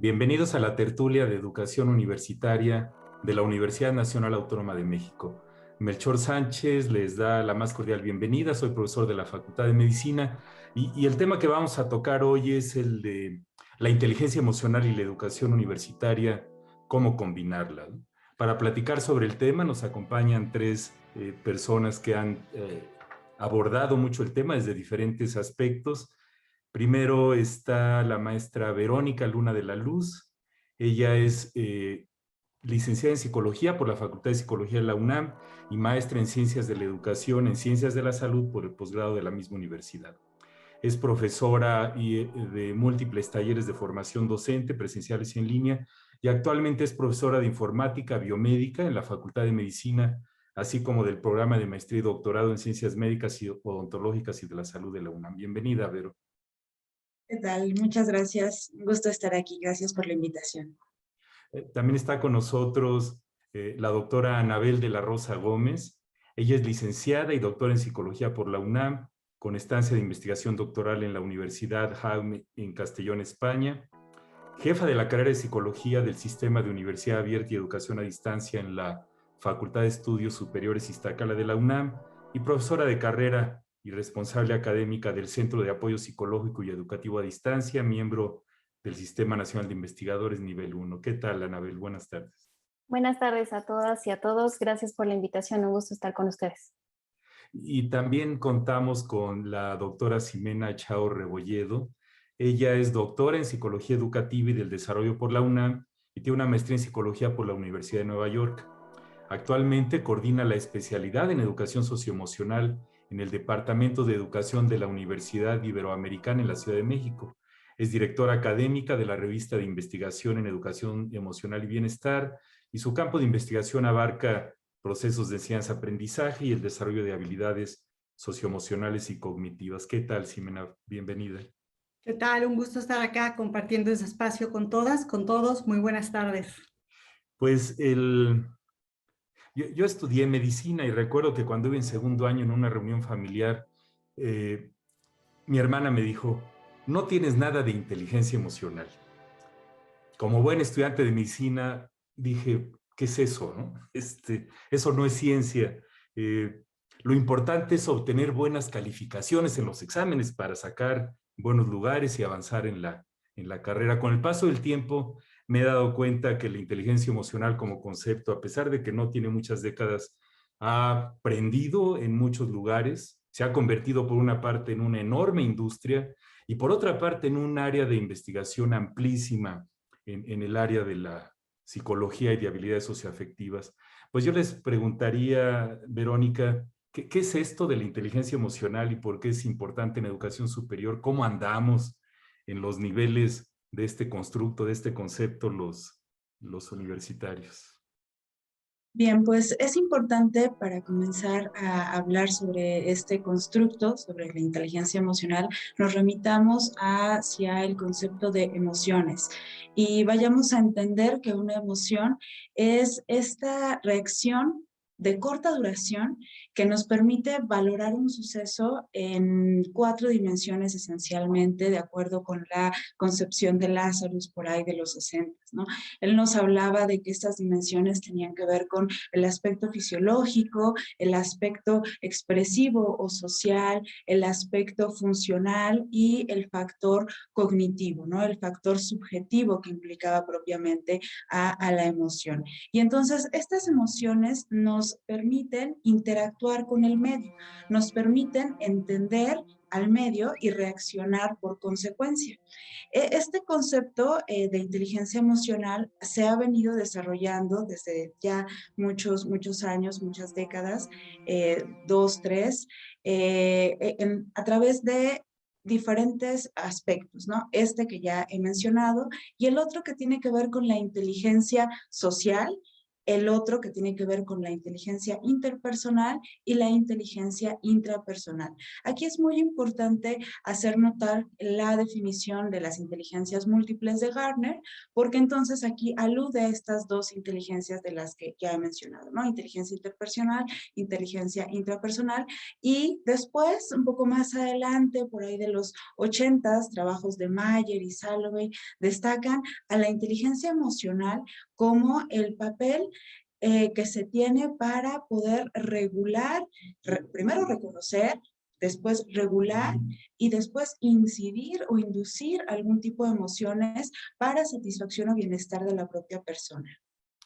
Bienvenidos a la tertulia de educación universitaria de la Universidad Nacional Autónoma de México. Melchor Sánchez les da la más cordial bienvenida, soy profesor de la Facultad de Medicina y el tema que vamos a tocar hoy es el de la inteligencia emocional y la educación universitaria, cómo combinarla, ¿no? Para platicar sobre el tema nos acompañan tres personas que han abordado mucho el tema desde diferentes aspectos. Primero está la maestra Verónica Luna de la Luz. Ella es licenciada en Psicología por la Facultad de Psicología de la UNAM y maestra en Ciencias de la Educación, en Ciencias de la Salud por el posgrado de la misma universidad. Es profesora de múltiples talleres de formación docente, presenciales y en línea, y actualmente es profesora de Informática Biomédica en la Facultad de Medicina, así como del programa de maestría y doctorado en Ciencias Médicas y Odontológicas y de la Salud de la UNAM. Bienvenida, Vero. ¿Qué tal? Muchas gracias. Un gusto estar aquí. Gracias por la invitación. También está con nosotros la doctora Anabel de la Rosa Gómez. Ella es licenciada y doctora en Psicología por la UNAM, con estancia de investigación doctoral en la Universidad Jaume en Castellón, España. Jefa de la carrera de Psicología del Sistema de Universidad Abierta y Educación a Distancia en la Facultad de Estudios Superiores Iztacala de la UNAM y profesora de carrera y responsable académica del Centro de Apoyo Psicológico y Educativo a Distancia, miembro del Sistema Nacional de Investigadores Nivel 1. ¿Qué tal, Anabel? Buenas tardes. Buenas tardes a todas y a todos. Gracias por la invitación. Un gusto estar con ustedes. Y también contamos con la doctora Ximena Chao Rebolledo. Ella es doctora en Psicología Educativa y del Desarrollo por la UNAM y tiene una maestría en Psicología por la Universidad de Nueva York. Actualmente coordina la especialidad en Educación Socioemocional en el Departamento de Educación de la Universidad Iberoamericana en la Ciudad de México. Es directora académica de la revista de investigación en Educación Emocional y Bienestar y su campo de investigación abarca procesos de enseñanza-aprendizaje y el desarrollo de habilidades socioemocionales y cognitivas. ¿Qué tal, Ximena? Bienvenida. ¿Qué tal? Un gusto estar acá compartiendo ese espacio con todas, con todos. Muy buenas tardes. Pues yo estudié medicina y recuerdo que cuando iba en segundo año en una reunión familiar, mi hermana me dijo, no tienes nada de inteligencia emocional. Como buen estudiante de medicina, dije, ¿qué es eso, no? Eso no es ciencia. Lo importante es obtener buenas calificaciones en los exámenes para sacar buenos lugares y avanzar en la carrera. Con el paso del tiempo me he dado cuenta que la inteligencia emocional como concepto, a pesar de que no tiene muchas décadas, ha aprendido en muchos lugares, se ha convertido por una parte en una enorme industria y por otra parte en un área de investigación amplísima en el área de la psicología y de habilidades socioafectivas. Pues yo les preguntaría, Verónica, ¿qué es esto de la inteligencia emocional y por qué es importante en educación superior? ¿Cómo andamos en los niveles de este constructo, de este concepto, los universitarios? Bien, pues es importante para comenzar a hablar sobre este constructo, sobre la inteligencia emocional, nos remitamos hacia el concepto de emociones y vayamos a entender que una emoción es esta reacción de corta duración que nos permite valorar un suceso en 4 dimensiones esencialmente, de acuerdo con la concepción de Lazarus por ahí de los 60, ¿no? Él nos hablaba de que estas dimensiones tenían que ver con el aspecto fisiológico, el aspecto expresivo o social, el aspecto funcional y el factor cognitivo, ¿no? El factor subjetivo que implicaba propiamente a la emoción. Y entonces estas emociones nos permiten interactuar con el medio, nos permiten entender al medio y reaccionar por consecuencia. Este concepto de inteligencia emocional se ha venido desarrollando desde ya muchos años, muchas décadas, 2, 3, a través de diferentes aspectos, ¿no? Este que ya he mencionado y el otro que tiene que ver con la inteligencia social el otro que tiene que ver con la inteligencia interpersonal y la inteligencia intrapersonal. Aquí es muy importante hacer notar la definición de las inteligencias múltiples de Gardner, porque entonces aquí alude a estas dos inteligencias de las que ya he mencionado, ¿no? Inteligencia interpersonal, inteligencia intrapersonal, y después, un poco más adelante, por ahí de los 80s, trabajos de Mayer y Salovey destacan a la inteligencia emocional como el papel que se tiene para poder regular, primero reconocer, después regular y después incidir o inducir algún tipo de emociones para satisfacción o bienestar de la propia persona.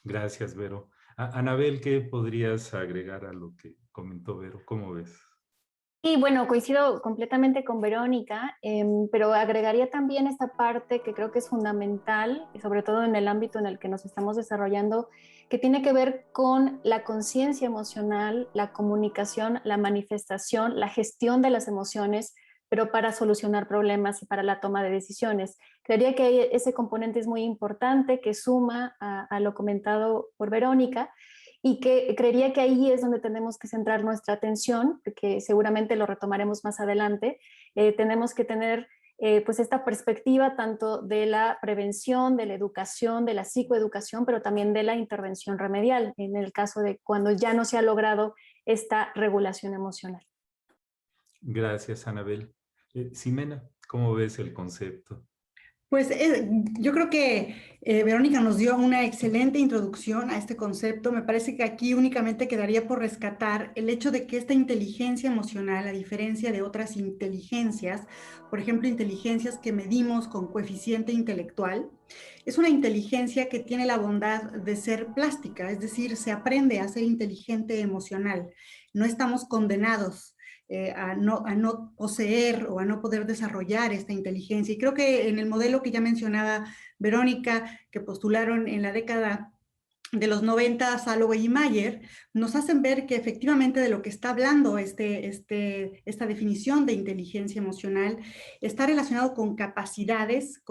Gracias, Vero. Anabel, ¿qué podrías agregar a lo que comentó Vero? ¿Cómo ves? Y bueno, coincido completamente con Verónica, pero agregaría también esta parte que creo que es fundamental, y sobre todo en el ámbito en el que nos estamos desarrollando, que tiene que ver con la conciencia emocional, la comunicación, la manifestación, la gestión de las emociones, pero para solucionar problemas y para la toma de decisiones. Creería que ese componente es muy importante, que suma a lo comentado por Verónica, y que creería que ahí es donde tenemos que centrar nuestra atención, porque seguramente lo retomaremos más adelante. Tenemos que tener pues esta perspectiva tanto de la prevención, de la educación, de la psicoeducación, pero también de la intervención remedial, en el caso de cuando ya no se ha logrado esta regulación emocional. Gracias, Anabel. Ximena, ¿cómo ves el concepto? Pues yo creo que Verónica nos dio una excelente introducción a este concepto. Me parece que aquí únicamente quedaría por rescatar el hecho de que esta inteligencia emocional, a diferencia de otras inteligencias, por ejemplo, inteligencias que medimos con coeficiente intelectual, es una inteligencia que tiene la bondad de ser plástica, es decir, se aprende a ser inteligente emocional. No estamos condenados a no poseer o a no poder desarrollar esta inteligencia. Y creo que en el modelo que ya mencionaba Verónica, que postularon en la década de los 90, Salovey y Mayer, nos hacen ver que efectivamente de lo que está hablando esta definición de inteligencia emocional está relacionado con capacidades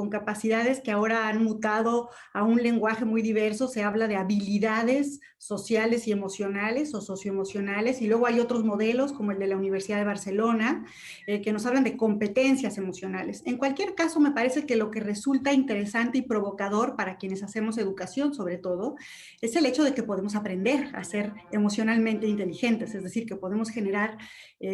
que ahora han mutado a un lenguaje muy diverso. Se habla de habilidades sociales y emocionales o socioemocionales, y luego hay otros modelos como el de la Universidad de Barcelona, que nos hablan de competencias emocionales. En cualquier caso, me parece que lo que resulta interesante y provocador para quienes hacemos educación, sobre todo, es el hecho de que podemos aprender a ser emocionalmente inteligentes, es decir, que podemos generar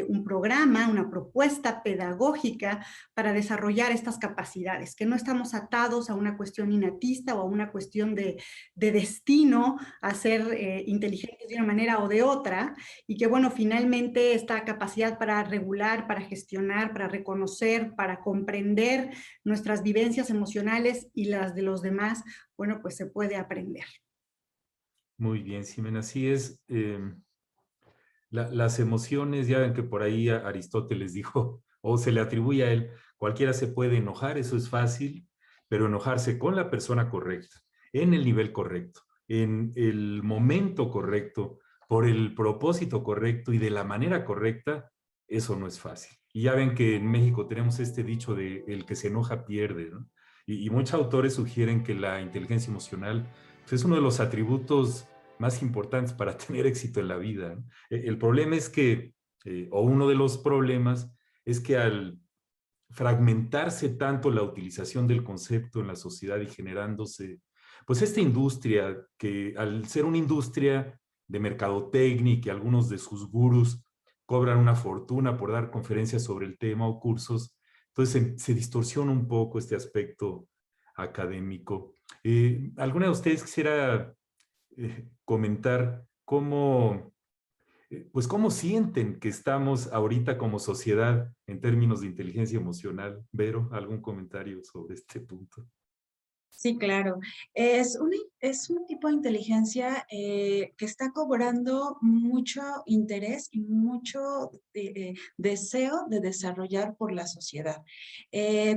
un programa, una propuesta pedagógica para desarrollar estas capacidades, que no estamos atados a una cuestión innatista o a una cuestión de destino a ser inteligentes de una manera o de otra, y que, bueno, finalmente esta capacidad para regular, para gestionar, para reconocer, para comprender nuestras vivencias emocionales y las de los demás, bueno, pues se puede aprender. Muy bien, Ximena. Así es. Las emociones, ya ven que por ahí Aristóteles dijo, o se le atribuye a él, cualquiera se puede enojar, eso es fácil, pero enojarse con la persona correcta, en el nivel correcto, en el momento correcto, por el propósito correcto y de la manera correcta, eso no es fácil. Y ya ven que en México tenemos este dicho de el que se enoja pierde, ¿no? Y muchos autores sugieren que la inteligencia emocional pues, es uno de los atributos más importantes para tener éxito en la vida, ¿no? El problema es que, o uno de los problemas, es que al fragmentarse tanto la utilización del concepto en la sociedad y generándose, pues esta industria, que al ser una industria de mercadotecnia y que algunos de sus gurús cobran una fortuna por dar conferencias sobre el tema o cursos, entonces se distorsiona un poco este aspecto académico. ¿Alguna de ustedes quisiera comentar cómo, pues cómo sienten que estamos ahorita como sociedad en términos de inteligencia emocional? Vero, ¿algún comentario sobre este punto? Sí, claro. Es un tipo de inteligencia que está cobrando mucho interés y mucho deseo de desarrollar por la sociedad.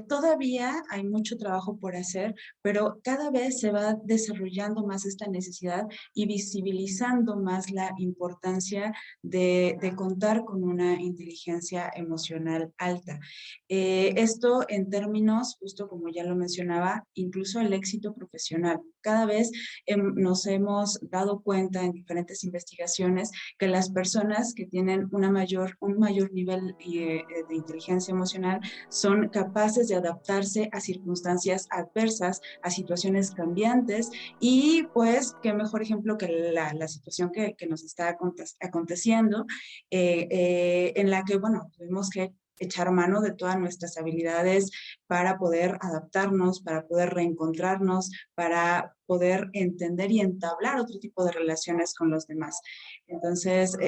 Todavía hay mucho trabajo por hacer, pero cada vez se va desarrollando más esta necesidad y visibilizando más la importancia de contar con una inteligencia emocional alta. Esto en términos, justo como ya lo mencionaba, incluso el éxito profesional. Cada vez nos hemos dado cuenta en diferentes investigaciones que las personas que tienen un mayor nivel de inteligencia emocional son capaces de adaptarse a circunstancias adversas, a situaciones cambiantes, y pues qué mejor ejemplo que la situación que nos está aconteciendo, en la que, bueno, tuvimos que echar mano de todas nuestras habilidades para poder adaptarnos, para poder reencontrarnos, para poder entender y entablar otro tipo de relaciones con los demás. Entonces,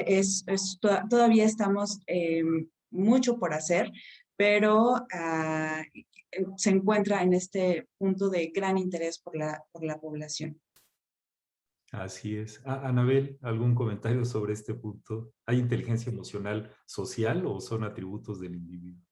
todavía estamos mucho por hacer, pero se encuentra en este punto de gran interés por la población. Así es. Anabel, ¿algún comentario sobre este punto? ¿Hay inteligencia emocional social o son atributos del individuo?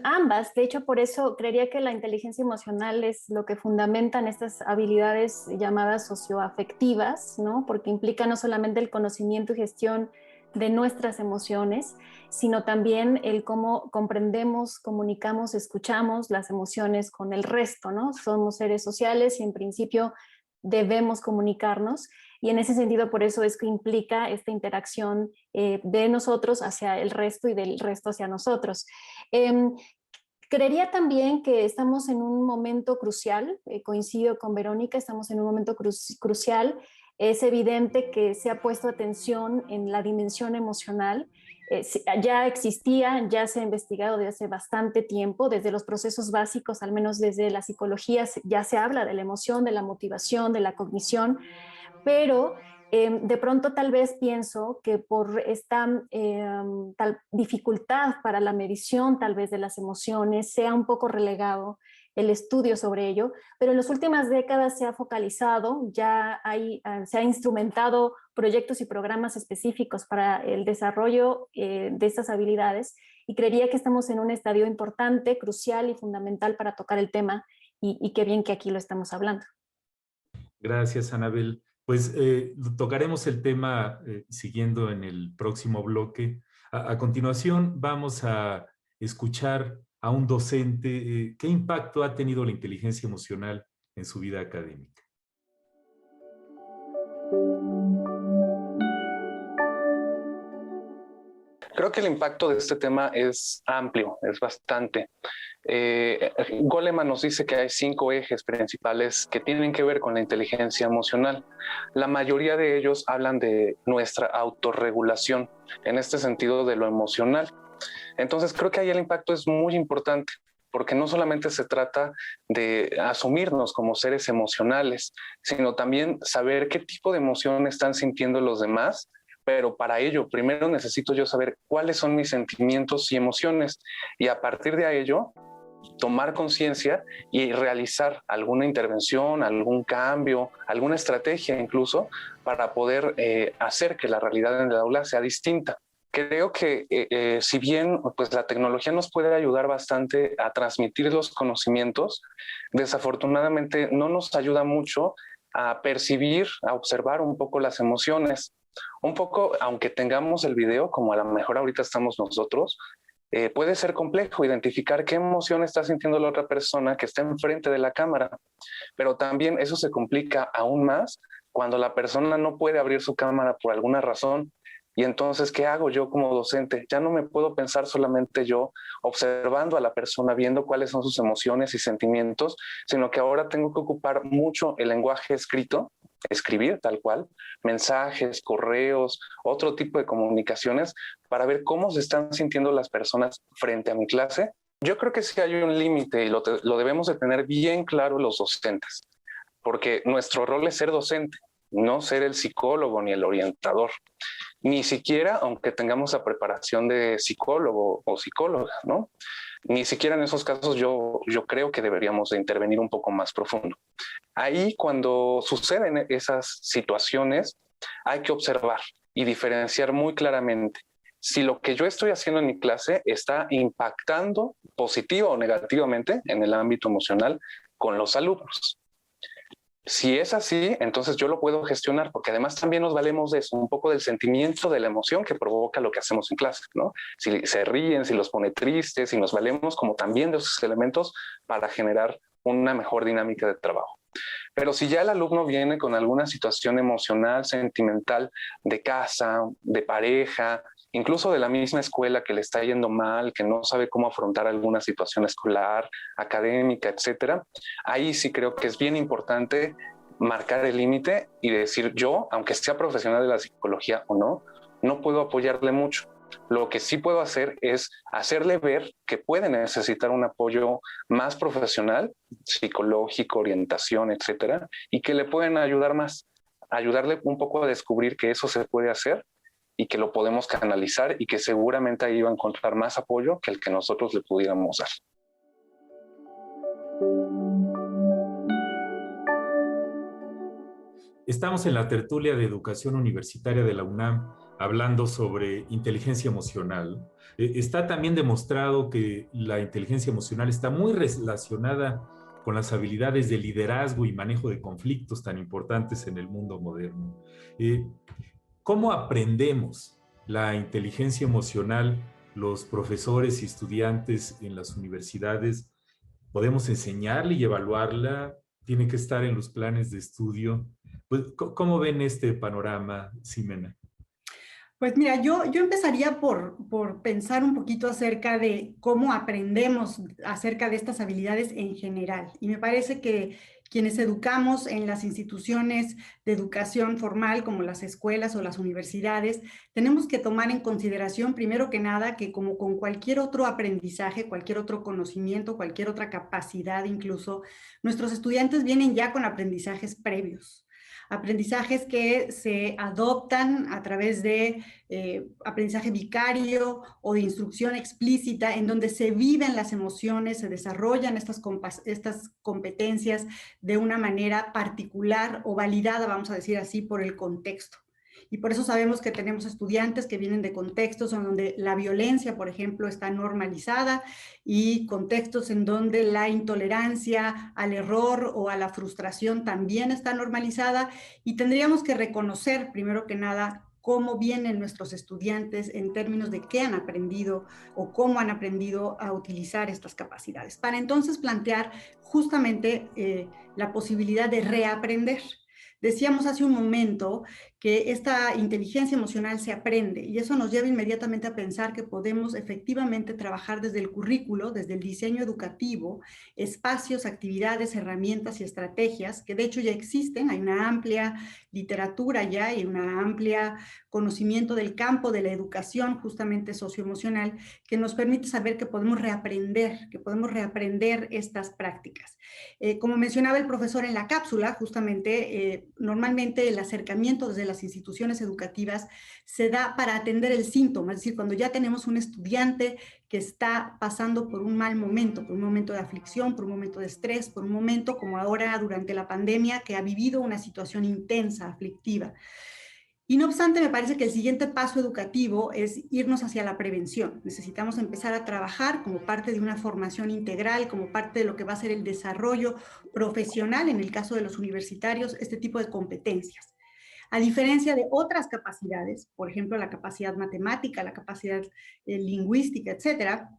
Ambas, de hecho, por eso creería que la inteligencia emocional es lo que fundamentan estas habilidades llamadas socioafectivas, ¿no? Porque implica no solamente el conocimiento y gestión de nuestras emociones, sino también el cómo comprendemos, comunicamos, escuchamos las emociones con el resto, ¿no? Somos seres sociales y en principio debemos comunicarnos, y en ese sentido por eso es que implica esta interacción de nosotros hacia el resto y del resto hacia nosotros. Eh, Creería también que estamos en un momento crucial, coincido con Verónica, estamos en un momento crucial. Es evidente que se ha puesto atención en la dimensión emocional. Ya existía, ya se ha investigado desde hace bastante tiempo, desde los procesos básicos, al menos desde la psicología, ya se habla de la emoción, de la motivación, de la cognición, pero de pronto tal vez pienso que por esta tal dificultad para la medición tal vez de las emociones sea un poco relegado el estudio sobre ello, pero en las últimas décadas se ha focalizado, se ha instrumentado proyectos y programas específicos para el desarrollo de estas habilidades, y creería que estamos en un estadio importante, crucial y fundamental para tocar el tema, y qué bien que aquí lo estamos hablando. Gracias, Anabel. Pues tocaremos el tema siguiendo en el próximo bloque. A continuación vamos a escuchar a un docente. ¿Qué impacto ha tenido la inteligencia emocional en su vida académica? Creo que el impacto de este tema es amplio, es bastante. Goleman nos dice que hay 5 ejes principales que tienen que ver con la inteligencia emocional. La mayoría de ellos hablan de nuestra autorregulación, en este sentido de lo emocional. Entonces creo que ahí el impacto es muy importante, porque no solamente se trata de asumirnos como seres emocionales, sino también saber qué tipo de emoción están sintiendo los demás. Pero para ello, primero necesito yo saber cuáles son mis sentimientos y emociones, y a partir de ello, tomar conciencia y realizar alguna intervención, algún cambio, alguna estrategia incluso, para poder hacer que la realidad en el aula sea distinta. Creo que si bien pues, la tecnología nos puede ayudar bastante a transmitir los conocimientos, desafortunadamente no nos ayuda mucho a percibir, a observar un poco las emociones. Un poco, aunque tengamos el video, como a lo mejor ahorita estamos nosotros, puede ser complejo identificar qué emoción está sintiendo la otra persona que está enfrente de la cámara, pero también eso se complica aún más cuando la persona no puede abrir su cámara por alguna razón. Y entonces, ¿qué hago yo como docente? Ya no me puedo pensar solamente yo observando a la persona, viendo cuáles son sus emociones y sentimientos, sino que ahora tengo que ocupar mucho el lenguaje escrito, escribir tal cual, mensajes, correos, otro tipo de comunicaciones para ver cómo se están sintiendo las personas frente a mi clase. Yo creo que sí hay un límite y lo debemos de tener bien claro los docentes, porque nuestro rol es ser docente, no ser el psicólogo ni el orientador. Ni siquiera, aunque tengamos la preparación de psicólogo o psicóloga, ¿no? Ni siquiera en esos casos yo creo que deberíamos de intervenir un poco más profundo. Ahí, cuando suceden esas situaciones, hay que observar y diferenciar muy claramente si lo que yo estoy haciendo en mi clase está impactando positiva o negativamente en el ámbito emocional con los alumnos. Si es así, entonces yo lo puedo gestionar, porque además también nos valemos de eso, un poco del sentimiento, de la emoción que provoca lo que hacemos en clase, ¿no? Si se ríen, si los pone tristes, si nos valemos como también de esos elementos para generar una mejor dinámica de trabajo. Pero si ya el alumno viene con alguna situación emocional, sentimental, de casa, de pareja, incluso de la misma escuela, que le está yendo mal, que no sabe cómo afrontar alguna situación escolar, académica, etcétera, ahí sí creo que es bien importante marcar el límite y decir: yo, aunque sea profesional de la psicología o no, no puedo apoyarle mucho. Lo que sí puedo hacer es hacerle ver que puede necesitar un apoyo más profesional, psicológico, orientación, etcétera, y que le pueden ayudar más, ayudarle un poco a descubrir que eso se puede hacer y que lo podemos canalizar, y que seguramente ahí va a encontrar más apoyo que el que nosotros le pudiéramos dar. Estamos en la tertulia de educación universitaria de la UNAM hablando sobre inteligencia emocional. Está también demostrado que la inteligencia emocional está muy relacionada con las habilidades de liderazgo y manejo de conflictos tan importantes en el mundo moderno. ¿Cómo aprendemos la inteligencia emocional los profesores y estudiantes en las universidades? ¿Podemos enseñarla y evaluarla? ¿Tiene que estar en los planes de estudio? Pues, ¿cómo ven este panorama, Ximena? Pues mira, yo empezaría por pensar un poquito acerca de cómo aprendemos acerca de estas habilidades en general. Y me parece que quienes educamos en las instituciones de educación formal, como las escuelas o las universidades, tenemos que tomar en consideración, primero que nada, que como con cualquier otro aprendizaje, cualquier otro conocimiento, cualquier otra capacidad incluso, nuestros estudiantes vienen ya con aprendizajes previos. Aprendizajes que se adoptan a través de aprendizaje vicario o de instrucción explícita, en donde se viven las emociones, se desarrollan estas competencias de una manera particular o validada, vamos a decir así, por el contexto. Y por eso sabemos que tenemos estudiantes que vienen de contextos en donde la violencia, por ejemplo, está normalizada, y contextos en donde la intolerancia al error o a la frustración también está normalizada, y tendríamos que reconocer, primero que nada, cómo vienen nuestros estudiantes en términos de qué han aprendido o cómo han aprendido a utilizar estas capacidades, para entonces plantear justamente la posibilidad de reaprender. Decíamos hace un momento que esta inteligencia emocional se aprende, y eso nos lleva inmediatamente a pensar que podemos efectivamente trabajar desde el currículo, desde el diseño educativo, espacios, actividades, herramientas y estrategias que de hecho ya existen. Hay una amplia literatura ya y una amplia conocimiento del campo de la educación justamente socioemocional, que nos permite saber que podemos reaprender estas prácticas. Como mencionaba el profesor en la cápsula, justamente normalmente el acercamiento desde las instituciones educativas se da para atender el síntoma, es decir, cuando ya tenemos un estudiante que está pasando por un mal momento, por un momento de aflicción, por un momento de estrés, por un momento como ahora durante la pandemia, que ha vivido una situación intensa, aflictiva. Y no obstante, me parece que el siguiente paso educativo es irnos hacia la prevención. Necesitamos empezar a trabajar como parte de una formación integral, como parte de lo que va a ser el desarrollo profesional, en el caso de los universitarios, este tipo de competencias. A diferencia de otras capacidades, por ejemplo, la capacidad matemática, la capacidad lingüística, etcétera,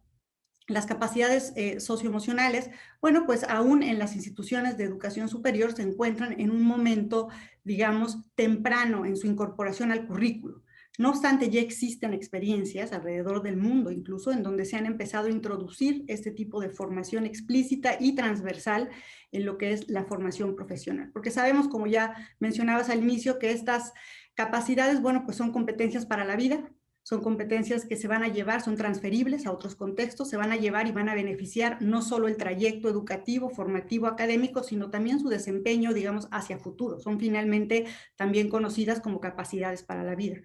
las capacidades socioemocionales, bueno, pues aún en las instituciones de educación superior se encuentran en un momento, digamos, temprano en su incorporación al currículo. No obstante, ya existen experiencias alrededor del mundo, incluso en donde se han empezado a introducir este tipo de formación explícita y transversal en lo que es la formación profesional. Porque sabemos, como ya mencionabas al inicio, que estas capacidades, bueno, pues son competencias para la vida. Son competencias que se van a llevar, son transferibles a otros contextos, se van a llevar y van a beneficiar no solo el trayecto educativo, formativo, académico, sino también su desempeño, digamos, hacia futuro. Son finalmente también conocidas como capacidades para la vida.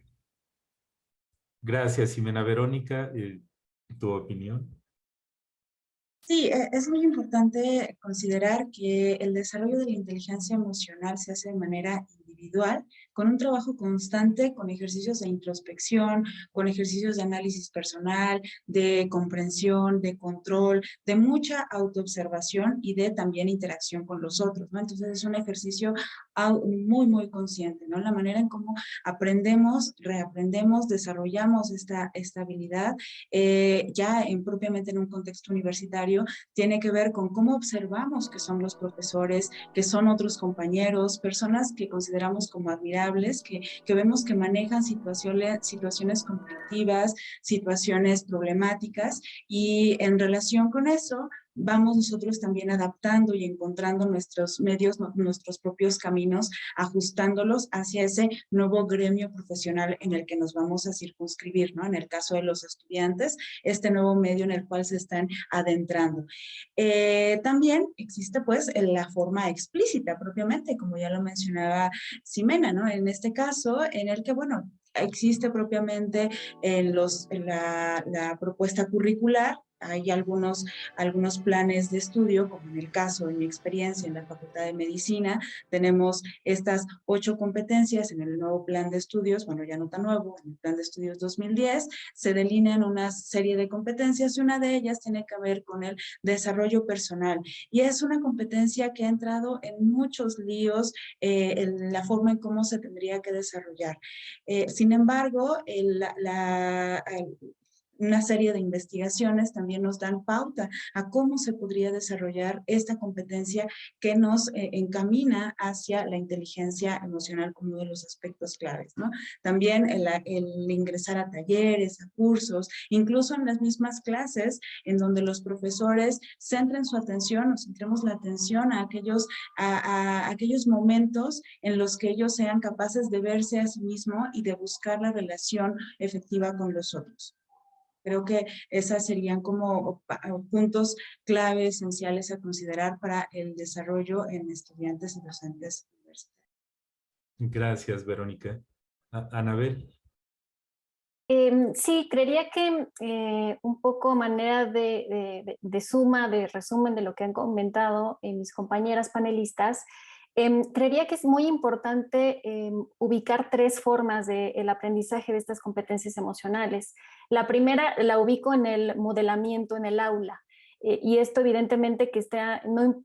Gracias, Ximena. Verónica, ¿tu opinión? Sí, es muy importante considerar que el desarrollo de la inteligencia emocional se hace de manera individual individual, con un trabajo constante, con ejercicios de introspección, con ejercicios de análisis personal, de comprensión, de control, de mucha autoobservación y de también interacción con los otros, ¿no? Entonces es un ejercicio muy, muy consciente, ¿no? La manera en cómo aprendemos, reaprendemos, desarrollamos esta habilidad, propiamente en un contexto universitario, tiene que ver con cómo observamos que son los profesores, que son otros compañeros, personas que consideramos como admirables, que vemos que manejan situaciones conflictivas, situaciones problemáticas, y en relación con eso, vamos nosotros también adaptando y encontrando nuestros medios, nuestros propios caminos, ajustándolos hacia ese nuevo gremio profesional en el que nos vamos a circunscribir, ¿no? En el caso de los estudiantes, este nuevo medio en el cual se están adentrando. También existe pues la forma explícita propiamente, como ya lo mencionaba Ximena, ¿no? En este caso, en el que, bueno, existe propiamente en la propuesta curricular. Hay algunos planes de estudio, como en el caso, en mi experiencia en la Facultad de Medicina, tenemos estas 8 competencias en el nuevo plan de estudios, bueno, ya no tan nuevo, en el plan de estudios 2010, se delinean una serie de competencias y una de ellas tiene que ver con el desarrollo personal. Y es una competencia que ha entrado en muchos líos en la forma en cómo se tendría que desarrollar. Sin embargo, una serie de investigaciones también nos dan pauta a cómo se podría desarrollar esta competencia que nos encamina hacia la inteligencia emocional como uno de los aspectos claves, ¿no? También el ingresar a talleres, a cursos, incluso en las mismas clases, en donde los profesores centren su atención, o centremos la atención a aquellos momentos en los que ellos sean capaces de verse a sí mismos y de buscar la relación efectiva con los otros. Creo que esas serían como puntos clave, esenciales a considerar para el desarrollo en estudiantes y docentes universitarios. Gracias, Verónica. Anabel. Sí, creería que un poco manera de suma, de resumen de lo que han comentado mis compañeras panelistas, creería que es muy importante ubicar 3 formas del aprendizaje de estas competencias emocionales. La primera la ubico en el modelamiento en el aula. Y esto evidentemente que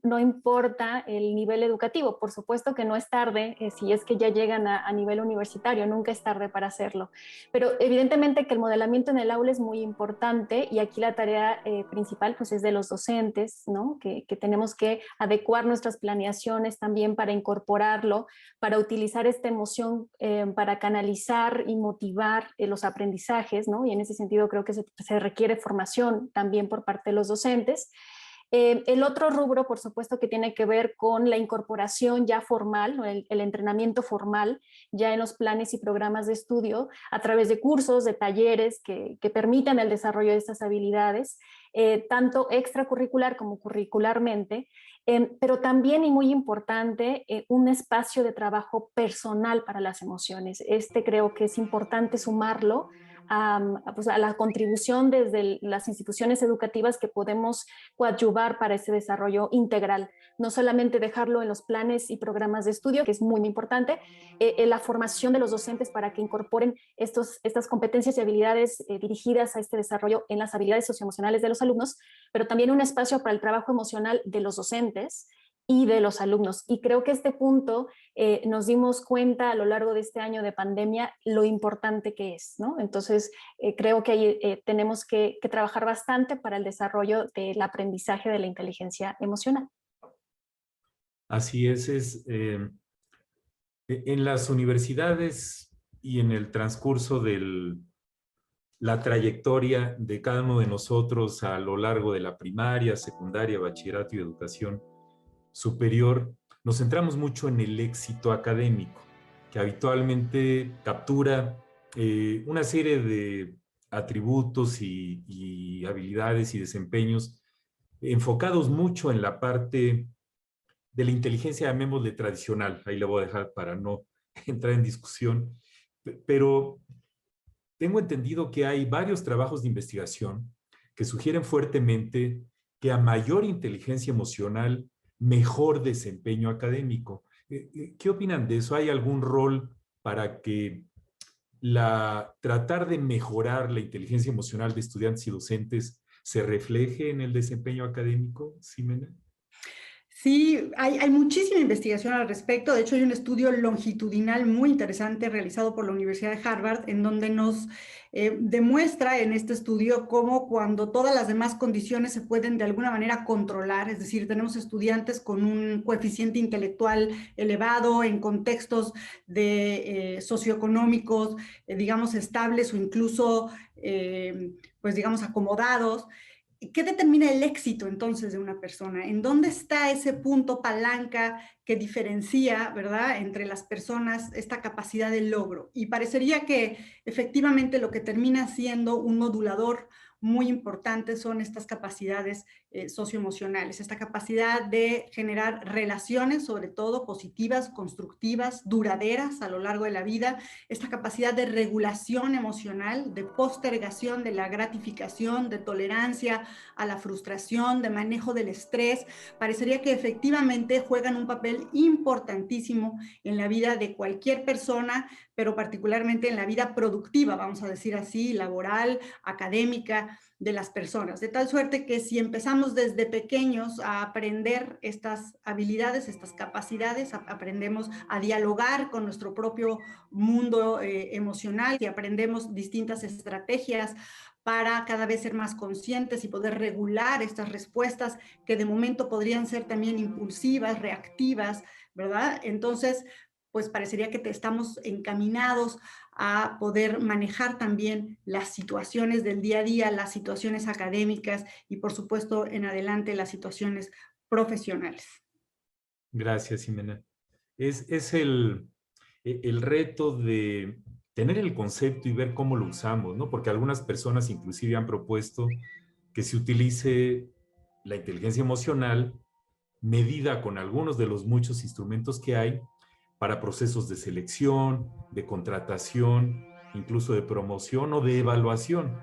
no importa el nivel educativo, por supuesto que no es tarde si es que ya llegan a nivel universitario, nunca es tarde para hacerlo, pero evidentemente que el modelamiento en el aula es muy importante y aquí la tarea principal pues es de los docentes, ¿no? Que tenemos que adecuar nuestras planeaciones también para incorporarlo, para utilizar esta emoción para canalizar y motivar los aprendizajes, ¿no? Y en ese sentido creo que se requiere formación también por parte de los docentes. El otro rubro, por supuesto, que tiene que ver con la incorporación ya formal, ¿no? el entrenamiento formal ya en los planes y programas de estudio a través de cursos, de talleres que permitan el desarrollo de estas habilidades, tanto extracurricular como curricularmente, pero también, y muy importante, un espacio de trabajo personal para las emociones. Creo que es importante sumarlo pues a la contribución desde las instituciones educativas que podemos coadyuvar para ese desarrollo integral, no solamente dejarlo en los planes y programas de estudio, que es muy, muy importante, la formación de los docentes para que incorporen estas competencias y habilidades dirigidas a este desarrollo en las habilidades socioemocionales de los alumnos, pero también un espacio para el trabajo emocional de los docentes y de los alumnos. Y creo que este punto nos dimos cuenta a lo largo de este año de pandemia lo importante que es, ¿no? Entonces, creo que ahí tenemos que trabajar bastante para el desarrollo del aprendizaje de la inteligencia emocional. Así es en las universidades y en el transcurso de la trayectoria de cada uno de nosotros a lo largo de la primaria, secundaria, bachillerato y educación superior, nos centramos mucho en el éxito académico, que habitualmente captura una serie de atributos y habilidades y desempeños enfocados mucho en la parte de la inteligencia, llamémosle tradicional. Ahí le voy a dejar para no entrar en discusión, pero tengo entendido que hay varios trabajos de investigación que sugieren fuertemente que a mayor inteligencia emocional, mejor desempeño académico. ¿Qué opinan de eso? ¿Hay algún rol para que tratar de mejorar la inteligencia emocional de estudiantes y docentes se refleje en el desempeño académico, Ximena? Sí, hay muchísima investigación al respecto. De hecho, hay un estudio longitudinal muy interesante realizado por la Universidad de Harvard, en donde nos demuestra en este estudio cómo cuando todas las demás condiciones se pueden de alguna manera controlar, es decir, tenemos estudiantes con un coeficiente intelectual elevado en contextos de socioeconómicos, digamos, estables o incluso, pues digamos, acomodados. ¿Qué determina el éxito entonces de una persona? ¿En dónde está ese punto palanca que diferencia, ¿verdad?, entre las personas esta capacidad de logro? Y parecería que efectivamente lo que termina siendo un modulador muy importante son estas capacidades socioemocionales, esta capacidad de generar relaciones, sobre todo positivas, constructivas, duraderas a lo largo de la vida, esta capacidad de regulación emocional, de postergación de la gratificación, de tolerancia a la frustración, de manejo del estrés. Parecería que efectivamente juegan un papel importantísimo en la vida de cualquier persona, pero particularmente en la vida productiva, vamos a decir así, laboral, académica, de las personas. De tal suerte que si empezamos desde pequeños a aprender estas habilidades, estas capacidades, aprendemos a dialogar con nuestro propio mundo emocional y aprendemos distintas estrategias para cada vez ser más conscientes y poder regular estas respuestas que de momento podrían ser también impulsivas, reactivas, ¿verdad? Entonces, pues parecería que estamos encaminados a poder manejar también las situaciones del día a día, las situaciones académicas y, por supuesto, en adelante las situaciones profesionales. Gracias, Ximena. Es el reto de tener el concepto y ver cómo lo usamos, ¿no? Porque algunas personas inclusive han propuesto que se utilice la inteligencia emocional medida con algunos de los muchos instrumentos que hay para procesos de selección, de contratación, incluso de promoción o de evaluación.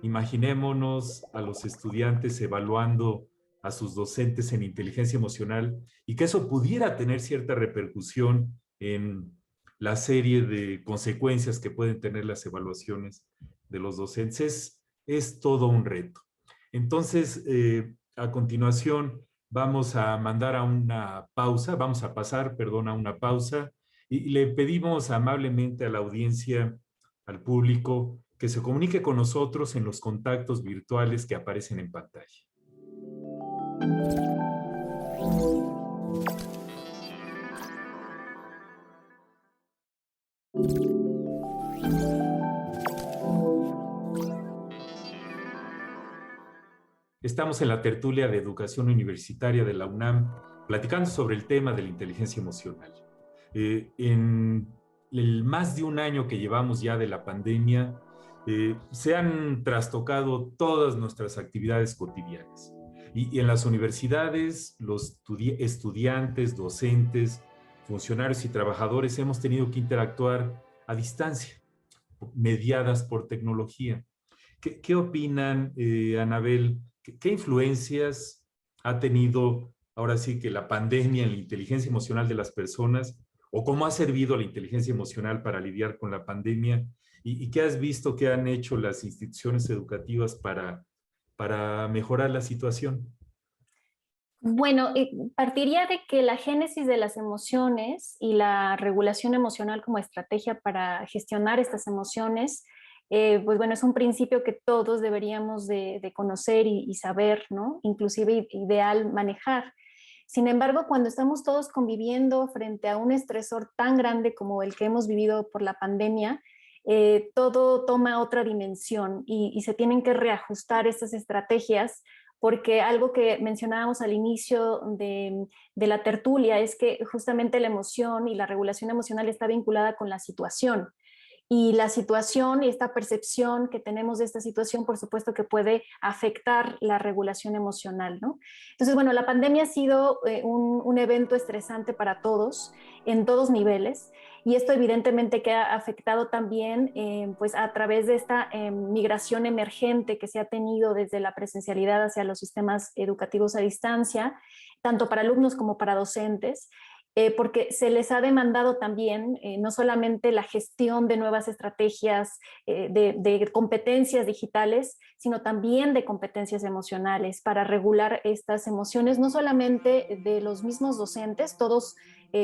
Imaginémonos a los estudiantes evaluando a sus docentes en inteligencia emocional y que eso pudiera tener cierta repercusión en la serie de consecuencias que pueden tener las evaluaciones de los docentes. Es todo un reto. Entonces, a continuación, vamos a mandar a una pausa, vamos a pasar, perdón, a una pausa y le pedimos amablemente a la audiencia, al público, que se comunique con nosotros en los contactos virtuales que aparecen en pantalla. Estamos en la tertulia de educación universitaria de la UNAM, platicando sobre el tema de la inteligencia emocional. En el más de un año que llevamos ya de la pandemia, se han trastocado todas nuestras actividades cotidianas. Y en las universidades, los estudiantes, docentes, funcionarios y trabajadores hemos tenido que interactuar a distancia, mediadas por tecnología. ¿Qué opinan, Anabel? ¿Qué influencias ha tenido ahora sí que la pandemia en la inteligencia emocional de las personas? ¿O cómo ha servido la inteligencia emocional para lidiar con la pandemia? ¿Y qué has visto que han hecho las instituciones educativas para mejorar la situación? Bueno, partiría de que la génesis de las emociones y la regulación emocional como estrategia para gestionar estas emociones, pues bueno, es un principio que todos deberíamos de conocer y saber, ¿no? Inclusive ideal manejar. Sin embargo, cuando estamos todos conviviendo frente a un estresor tan grande como el que hemos vivido por la pandemia, todo toma otra dimensión y se tienen que reajustar estas estrategias, porque algo que mencionábamos al inicio de la tertulia es que justamente la emoción y la regulación emocional está vinculada con la situación. Y la situación y esta percepción que tenemos de esta situación, por supuesto que puede afectar la regulación emocional, ¿no? Entonces, bueno, la pandemia ha sido un evento estresante para todos, en todos niveles, y esto evidentemente que ha afectado también pues a través de esta migración emergente que se ha tenido desde la presencialidad hacia los sistemas educativos a distancia, tanto para alumnos como para docentes. porque se les ha demandado también no solamente la gestión de nuevas estrategias, de competencias digitales, sino también de competencias emocionales para regular estas emociones, no solamente de los mismos docentes, todos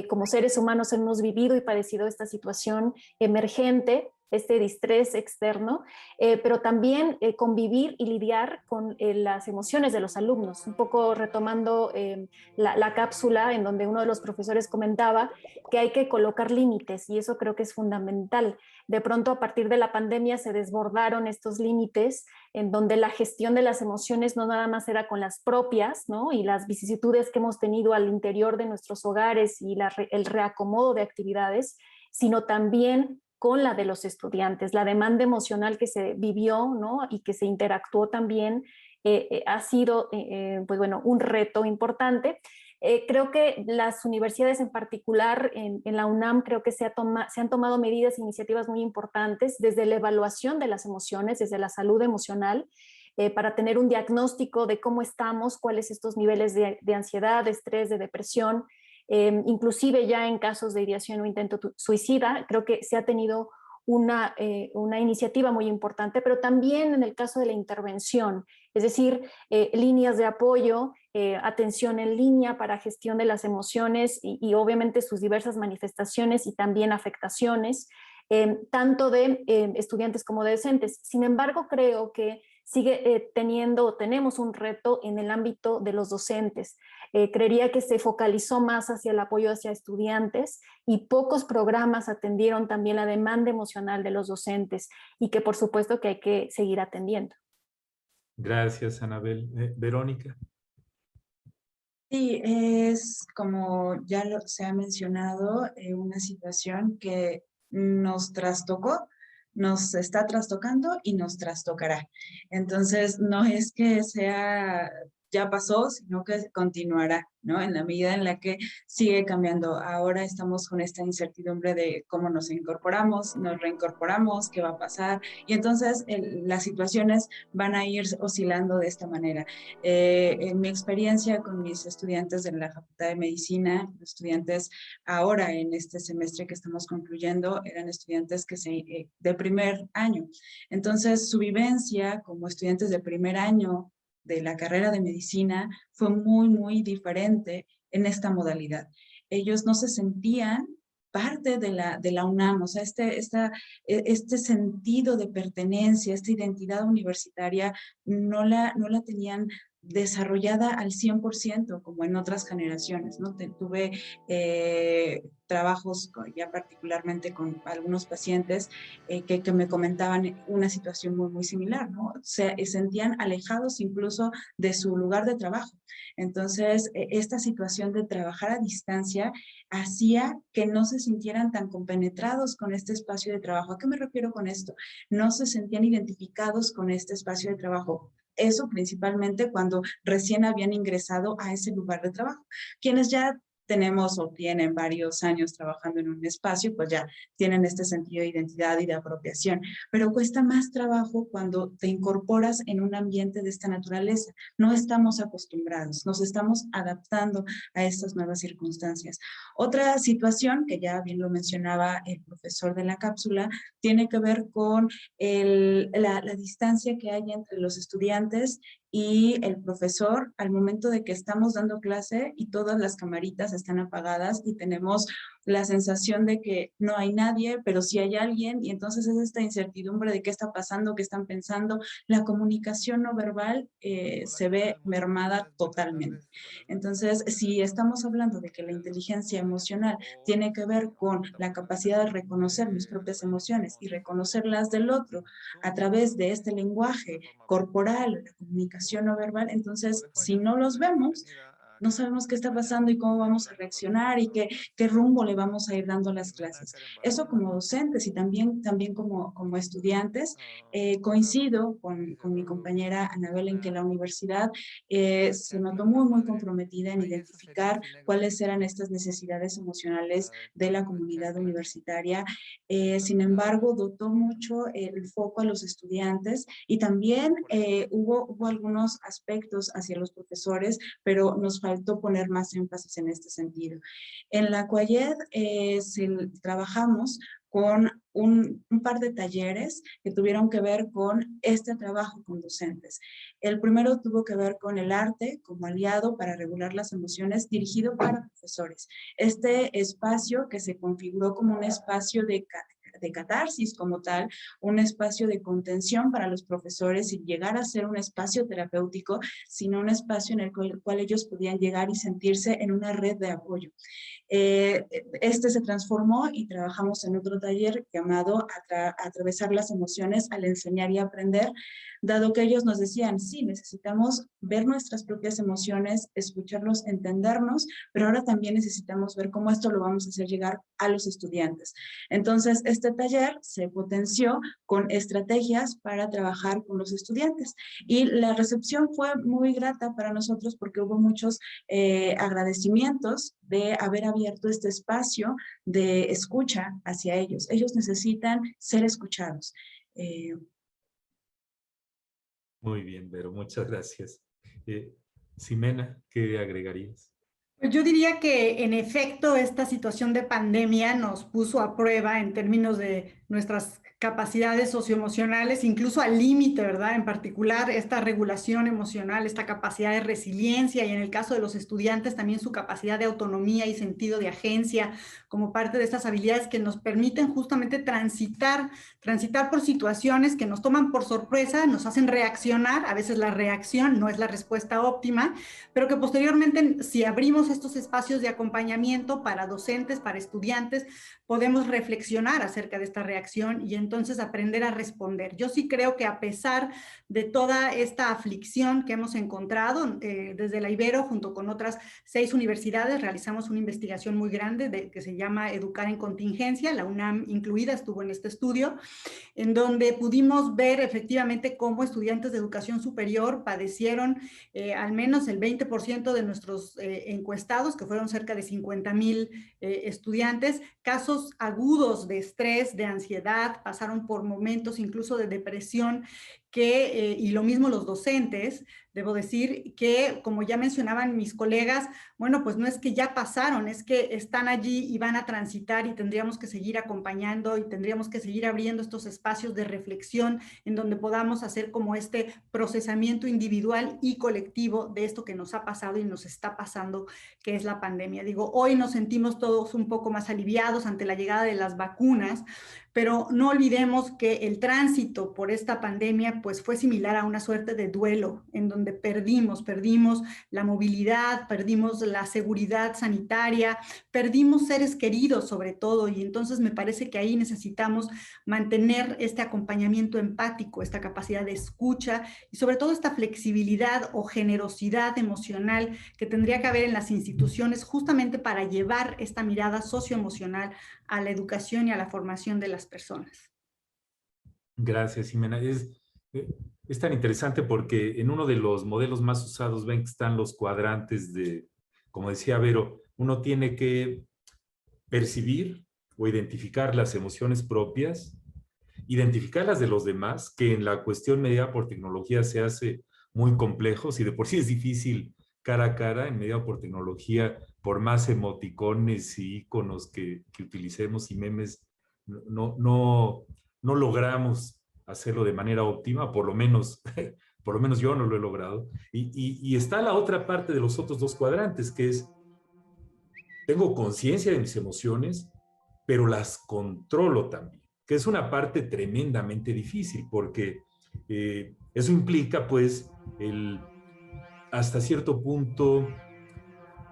como seres humanos hemos vivido y padecido esta situación emergente, este distrés externo, pero también convivir y lidiar con las emociones de los alumnos, un poco retomando la cápsula en donde uno de los profesores comentaba que hay que colocar límites y eso creo que es fundamental. De pronto a partir de la pandemia se desbordaron estos límites en donde la gestión de las emociones no nada más era con las propias, ¿no? Y las vicisitudes que hemos tenido al interior de nuestros hogares y el reacomodo de actividades, sino también con la de los estudiantes. La demanda emocional que se vivió, ¿no? Y que se interactuó también ha sido pues bueno, un reto importante. Creo que las universidades en particular, en la UNAM, creo que se han tomado medidas e iniciativas muy importantes desde la evaluación de las emociones, desde la salud emocional, para tener un diagnóstico de cómo estamos, cuáles estos niveles de ansiedad, de estrés, de depresión, inclusive ya en casos de ideación o intento suicida. Creo que se ha tenido una iniciativa muy importante, pero también en el caso de la intervención, es decir, líneas de apoyo, atención en línea para gestión de las emociones y obviamente sus diversas manifestaciones y también afectaciones, tanto de estudiantes como de docentes. Sin embargo, creo que tenemos un reto en el ámbito de los docentes. Creería que se focalizó más hacia el apoyo hacia estudiantes y pocos programas atendieron también la demanda emocional de los docentes y que por supuesto que hay que seguir atendiendo. Gracias, Anabel. Verónica. Sí, es como ya se ha mencionado, una situación que nos trastocó, nos está trastocando y nos trastocará. Entonces, no es que sea ya pasó, sino que continuará, ¿no? En la medida en la que sigue cambiando. Ahora estamos con esta incertidumbre de cómo nos incorporamos, nos reincorporamos, qué va a pasar. Y entonces las situaciones van a ir oscilando de esta manera. En mi experiencia con mis estudiantes de la Facultad de Medicina, estudiantes ahora en este semestre que estamos concluyendo, eran estudiantes de primer año. Entonces, su vivencia como estudiantes de primer año de la carrera de medicina fue muy, muy diferente en esta modalidad. Ellos no se sentían parte de la UNAM, o sea, este sentido de pertenencia, esta identidad universitaria, no la tenían desarrollada al 100% como en otras generaciones, ¿no? Tuve trabajos ya particularmente con algunos pacientes que me comentaban una situación muy, muy similar, ¿no? Se sentían alejados incluso de su lugar de trabajo. Entonces, esta situación de trabajar a distancia hacía que no se sintieran tan compenetrados con este espacio de trabajo. ¿A qué me refiero con esto? No se sentían identificados con este espacio de trabajo. Eso principalmente cuando recién habían ingresado a ese lugar de trabajo. Quienes ya tenemos o tienen varios años trabajando en un espacio, pues ya tienen este sentido de identidad y de apropiación, pero cuesta más trabajo cuando te incorporas en un ambiente de esta naturaleza. No estamos acostumbrados, nos estamos adaptando a estas nuevas circunstancias. Otra situación, que ya bien lo mencionaba el profesor de la cápsula, tiene que ver con la distancia que hay entre los estudiantes y el profesor al momento de que estamos dando clase y todas las camaritas están apagadas y tenemos la sensación de que no hay nadie, pero sí hay alguien, y entonces es esta incertidumbre de qué está pasando, qué están pensando. La comunicación no verbal se ve mermada totalmente. Entonces, si estamos hablando de que la inteligencia emocional tiene que ver con la capacidad de reconocer mis propias emociones y reconocer las del otro a través de este lenguaje corporal, la comunicación no verbal, entonces, si no los vemos, no sabemos qué está pasando y cómo vamos a reaccionar y qué rumbo le vamos a ir dando a las clases. Eso como docentes y también como estudiantes, coincido con mi compañera Anabel en que la universidad se notó muy, muy comprometida en identificar cuáles eran estas necesidades emocionales de la comunidad universitaria. Sin embargo, dotó mucho el foco a los estudiantes y también hubo algunos aspectos hacia los profesores, pero nos faltó poner más énfasis en este sentido. En la CUAYED trabajamos con un par de talleres que tuvieron que ver con este trabajo con docentes. El primero tuvo que ver con el arte como aliado para regular las emociones, dirigido para profesores. Este espacio que se configuró como un espacio de catarsis como tal, un espacio de contención para los profesores y llegar a ser un espacio terapéutico, sino un espacio en el cual ellos podían llegar y sentirse en una red de apoyo. Este se transformó y trabajamos en otro taller llamado Atravesar las emociones al enseñar y aprender, dado que ellos nos decían, sí, necesitamos ver nuestras propias emociones, escucharlos, entendernos, pero ahora también necesitamos ver cómo esto lo vamos a hacer llegar a los estudiantes. Entonces, este taller se potenció con estrategias para trabajar con los estudiantes y la recepción fue muy grata para nosotros porque hubo muchos agradecimientos de haber abierto este espacio de escucha hacia ellos. Ellos necesitan ser escuchados. Muy bien, Vero, muchas gracias. Ximena, ¿qué agregarías? Pues yo diría que en efecto esta situación de pandemia nos puso a prueba en términos de nuestras capacidades socioemocionales, incluso al límite, ¿verdad? En particular esta regulación emocional, esta capacidad de resiliencia y en el caso de los estudiantes también su capacidad de autonomía y sentido de agencia como parte de estas habilidades que nos permiten justamente transitar por situaciones que nos toman por sorpresa, nos hacen reaccionar, a veces la reacción no es la respuesta óptima, pero que posteriormente si abrimos estos espacios de acompañamiento para docentes, para estudiantes, podemos reflexionar acerca de esta reacción y entonces aprender a responder. Yo sí creo que a pesar de toda esta aflicción que hemos encontrado, desde la Ibero, junto con otras 6 universidades, realizamos una investigación muy grande que se llama Educar en Contingencia, la UNAM incluida estuvo en este estudio, en donde pudimos ver efectivamente cómo estudiantes de educación superior padecieron al menos el 20% de nuestros encuestados, que fueron cerca de 50,000 estudiantes, casos agudos de estrés, de ansiedad, pasaron por momentos incluso de depresión, y lo mismo los docentes, debo decir que, como ya mencionaban mis colegas, bueno, pues no es que ya pasaron, es que están allí y van a transitar y tendríamos que seguir acompañando y tendríamos que seguir abriendo estos espacios de reflexión en donde podamos hacer como este procesamiento individual y colectivo de esto que nos ha pasado y nos está pasando, que es la pandemia. Digo, hoy nos sentimos todos un poco más aliviados ante la llegada de las vacunas, pero no olvidemos que el tránsito por esta pandemia pues fue similar a una suerte de duelo en donde perdimos la movilidad, perdimos la seguridad sanitaria, perdimos seres queridos sobre todo, y entonces me parece que ahí necesitamos mantener este acompañamiento empático, esta capacidad de escucha y sobre todo esta flexibilidad o generosidad emocional que tendría que haber en las instituciones justamente para llevar esta mirada socioemocional a la educación y a la formación de las personas. Gracias, Ximena. Es tan interesante porque en uno de los modelos más usados ven que están los cuadrantes de, como decía Vero, uno tiene que percibir o identificar las emociones propias, identificar las de los demás, que en la cuestión mediada por tecnología se hace muy complejo, si de por sí es difícil cara a cara, en mediado por tecnología, por más emoticones y iconos que utilicemos y memes, no logramos hacerlo de manera óptima, por lo menos yo no lo he logrado. Y está la otra parte de los otros dos cuadrantes, que es, tengo conciencia de mis emociones, pero las controlo también, que es una parte tremendamente difícil, porque eso implica, pues, hasta cierto punto,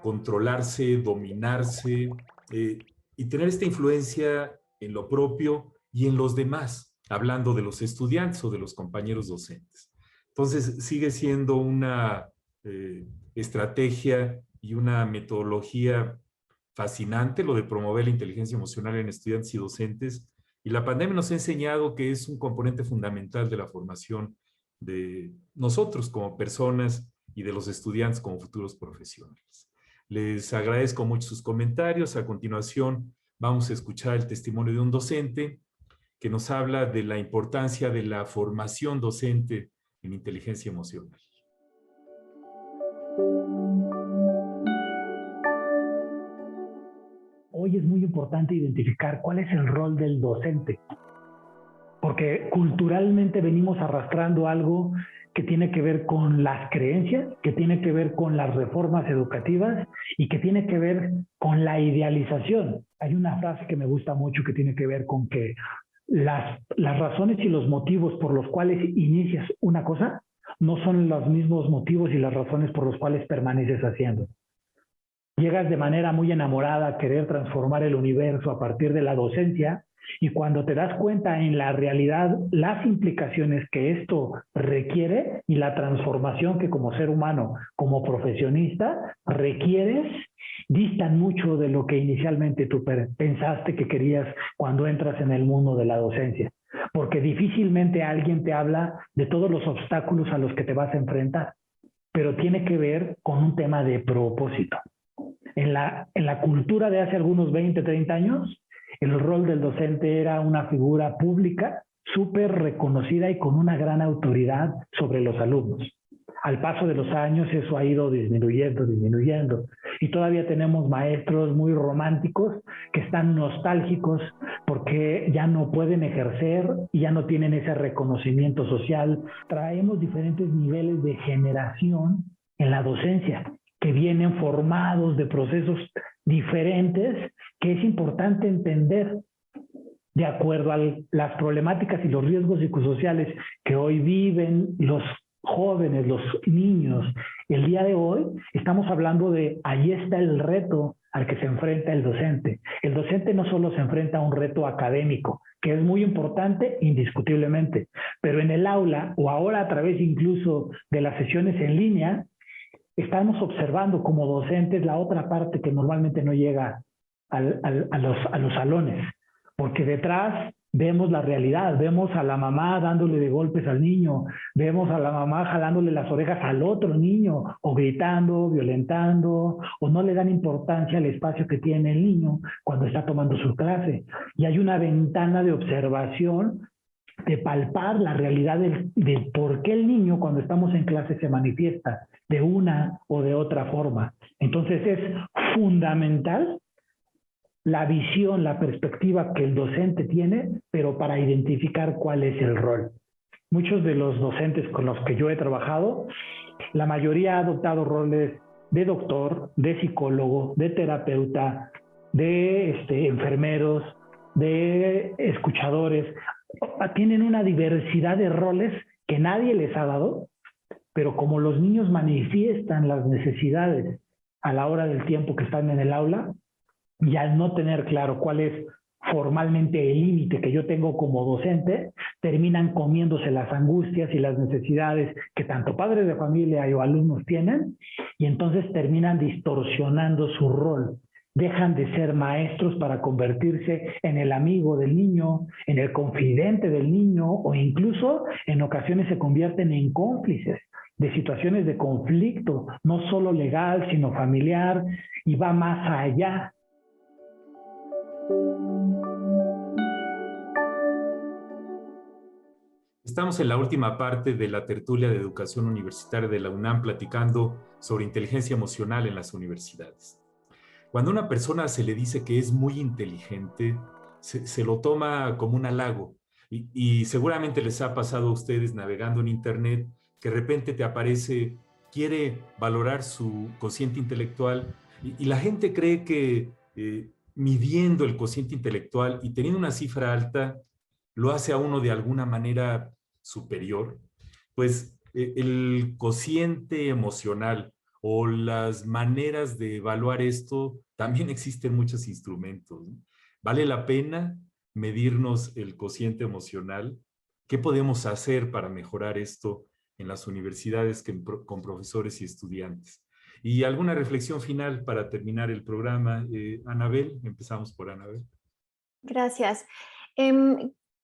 controlarse, dominarse, y tener esta influencia en lo propio y en los demás, hablando de los estudiantes o de los compañeros docentes. Entonces, sigue siendo una estrategia y una metodología fascinante lo de promover la inteligencia emocional en estudiantes y docentes, y la pandemia nos ha enseñado que es un componente fundamental de la formación de nosotros como personas y de los estudiantes como futuros profesionales. Les agradezco mucho sus comentarios. A continuación vamos a escuchar el testimonio de un docente que nos habla de la importancia de la formación docente en inteligencia emocional. hoy es muy importante identificar cuál es el rol del docente, porque culturalmente venimos arrastrando algo que tiene que ver con las creencias, que tiene que ver con las reformas educativas y que tiene que ver con la idealización. Hay una frase que me gusta mucho que tiene que ver con que las razones y los motivos por los cuales inicias una cosa no son los mismos motivos y las razones por los cuales permaneces haciendo. Llegas de manera muy enamorada a querer transformar el universo a partir de la docencia, y cuando te das cuenta en la realidad las implicaciones que esto requiere y la transformación que como ser humano, como profesionista, requieres, distan mucho de lo que inicialmente tú pensaste que querías cuando entras en el mundo de la docencia. Porque difícilmente alguien te habla de todos los obstáculos a los que te vas a enfrentar, pero tiene que ver con un tema de propósito. En la cultura de hace algunos 20, 30 años, el rol del docente era una figura pública, súper reconocida y con una gran autoridad sobre los alumnos. Al paso de los años eso ha ido disminuyendo. Y todavía tenemos maestros muy románticos que están nostálgicos porque ya no pueden ejercer y ya no tienen ese reconocimiento social. Traemos diferentes niveles de generación en la docencia que vienen formados de procesos diferentes que es importante entender de acuerdo a las problemáticas y los riesgos psicosociales que hoy viven los jóvenes, los niños. El día de hoy estamos hablando de ahí está el reto al que se enfrenta el docente. El docente no solo se enfrenta a un reto académico, que es muy importante indiscutiblemente, pero en el aula o ahora a través incluso de las sesiones en línea, estamos observando como docentes la otra parte que normalmente no llega a los salones, porque detrás vemos la realidad, vemos a la mamá dándole de golpes al niño, vemos a la mamá jalándole las orejas al otro niño, o gritando, violentando, o no le dan importancia al espacio que tiene el niño cuando está tomando su clase. Y hay una ventana de observación, de palpar la realidad del por qué el niño cuando estamos en clase se manifiesta de una o de otra forma. Entonces es fundamental la visión, la perspectiva que el docente tiene, pero para identificar cuál es el rol. Muchos de los docentes con los que yo he trabajado, la mayoría ha adoptado roles de doctor, de psicólogo, de terapeuta, de enfermeros, de escuchadores. Tienen una diversidad de roles que nadie les ha dado, pero como los niños manifiestan las necesidades a la hora del tiempo que están en el aula, y al no tener claro cuál es formalmente el límite que yo tengo como docente, terminan comiéndose las angustias y las necesidades que tanto padres de familia o alumnos tienen, y entonces terminan distorsionando su rol. Dejan de ser maestros para convertirse en el amigo del niño, en el confidente del niño, o incluso en ocasiones se convierten en cómplices de situaciones de conflicto, no solo legal, sino familiar, y va más allá. Estamos en la última parte de la tertulia de educación universitaria de la UNAM platicando sobre inteligencia emocional en las universidades. Cuando a una persona se le dice que es muy inteligente, se lo toma como un halago. Y seguramente les ha pasado a ustedes navegando en internet que de repente te aparece, quiere valorar su cociente intelectual y la gente cree que midiendo el cociente intelectual y teniendo una cifra alta, lo hace a uno de alguna manera superior. Pues el cociente emocional o las maneras de evaluar esto, también existen muchos instrumentos, ¿no? ¿Vale la pena medirnos el cociente emocional? ¿Qué podemos hacer para mejorar esto en las universidades con profesores y estudiantes? Y alguna reflexión final para terminar el programa. Anabel, empezamos por Anabel. Gracias.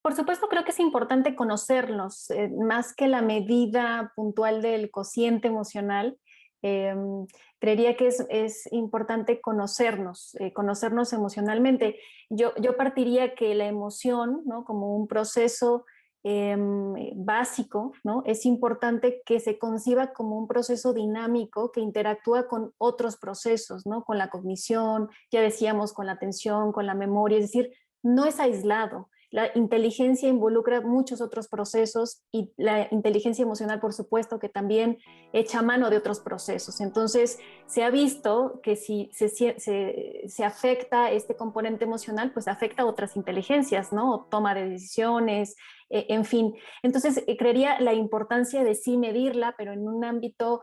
Por supuesto, creo que es importante conocernos, más que la medida puntual del cociente emocional. Creería que es importante conocernos emocionalmente. Yo partiría que la emoción, ¿no?, como un proceso básico, ¿no? Es importante que se conciba como un proceso dinámico que interactúa con otros procesos, ¿no? Con la cognición, ya decíamos, con la atención, con la memoria, es decir, no es aislado. La inteligencia involucra muchos otros procesos y la inteligencia emocional, por supuesto, que también echa mano de otros procesos. Entonces, se ha visto que si se afecta este componente emocional, pues afecta a otras inteligencias, ¿no? Toma de decisiones, en fin. Entonces, creería la importancia de sí medirla, pero en un ámbito,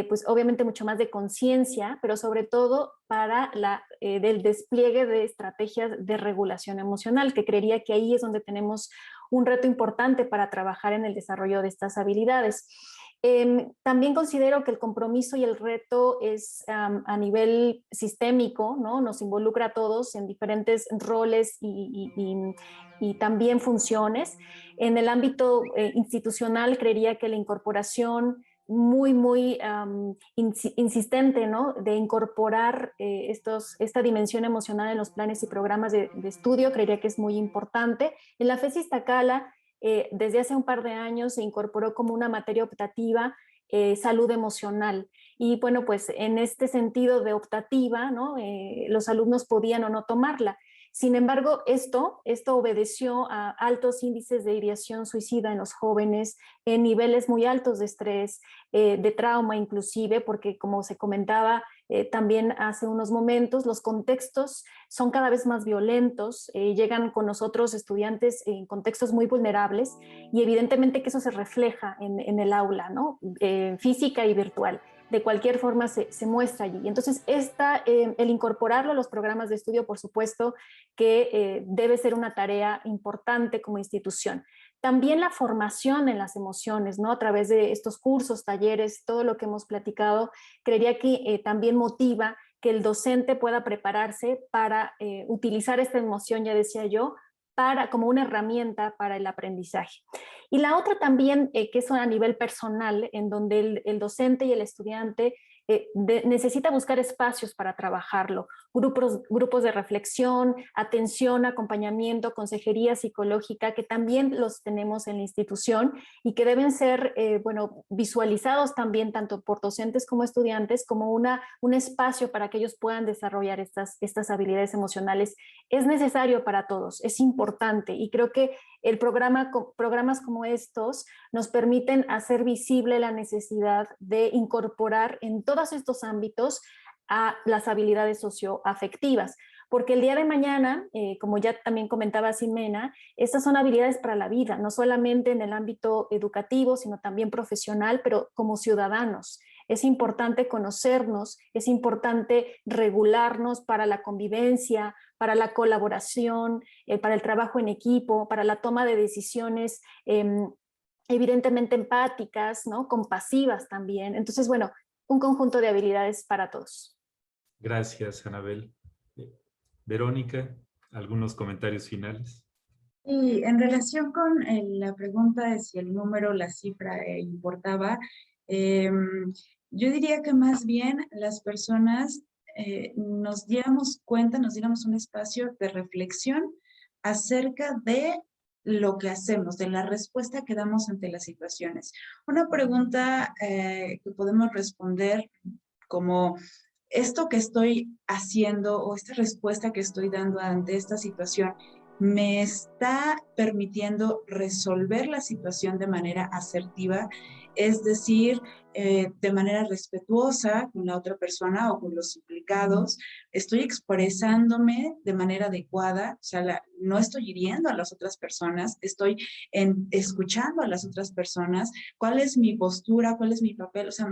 pues obviamente mucho más de conciencia, pero sobre todo para del despliegue de estrategias de regulación emocional, que creería que ahí es donde tenemos un reto importante para trabajar en el desarrollo de estas habilidades. También considero que el compromiso y el reto es a nivel sistémico, ¿no? Nos involucra a todos en diferentes roles y también funciones. En el ámbito institucional, creería que la incorporación muy insistente, ¿no? De incorporar esta dimensión emocional en los planes y programas de estudio, creería que es muy importante. En la FES Iztacala, desde hace un par de años se incorporó como una materia optativa salud emocional. Y bueno, pues en este sentido de optativa, ¿no? Los alumnos podían o no tomarla. Sin embargo, esto obedeció a altos índices de ideación suicida en los jóvenes, en niveles muy altos de estrés, de trauma inclusive, porque como se comentaba también hace unos momentos, los contextos son cada vez más violentos, llegan con nosotros estudiantes en contextos muy vulnerables y evidentemente que eso se refleja en el aula, ¿no? Física y virtual. De cualquier forma se muestra allí. Entonces, el incorporarlo a los programas de estudio, por supuesto, que debe ser una tarea importante como institución. También la formación en las emociones, ¿no? A través de estos cursos, talleres, todo lo que hemos platicado, creería que también motiva que el docente pueda prepararse para utilizar esta emoción, ya decía yo, como una herramienta para el aprendizaje. Y la otra también, que es a nivel personal, en donde el docente y el estudiante necesita buscar espacios para trabajarlo, grupos de reflexión, atención, acompañamiento, consejería psicológica, que también los tenemos en la institución y que deben ser visualizados también tanto por docentes como estudiantes como un espacio para que ellos puedan desarrollar estas habilidades emocionales. Es necesario para todos, es importante y creo que programas como estos nos permiten hacer visible la necesidad de incorporar en todos estos ámbitos a las habilidades socioafectivas, porque el día de mañana, como ya también comentaba Ximena, estas son habilidades para la vida, no solamente en el ámbito educativo, sino también profesional, pero como ciudadanos. Es importante conocernos, es importante regularnos para la convivencia, para la colaboración, para el trabajo en equipo, para la toma de decisiones evidentemente empáticas, ¿no? Compasivas también. Entonces, bueno, un conjunto de habilidades para todos. Gracias, Anabel. Verónica, ¿algunos comentarios finales? Y en relación con la pregunta de si el número, la cifra importaba, yo diría que más bien las personas nos diéramos cuenta, nos diéramos un espacio de reflexión acerca de lo que hacemos, de la respuesta que damos ante las situaciones. Una pregunta que podemos responder como esto que estoy haciendo o esta respuesta que estoy dando ante esta situación me está permitiendo resolver la situación de manera asertiva, es decir, de manera respetuosa con la otra persona o con los implicados, estoy expresándome de manera adecuada, o sea, no estoy hiriendo a las otras personas, estoy escuchando a las otras personas, cuál es mi postura, cuál es mi papel, o sea,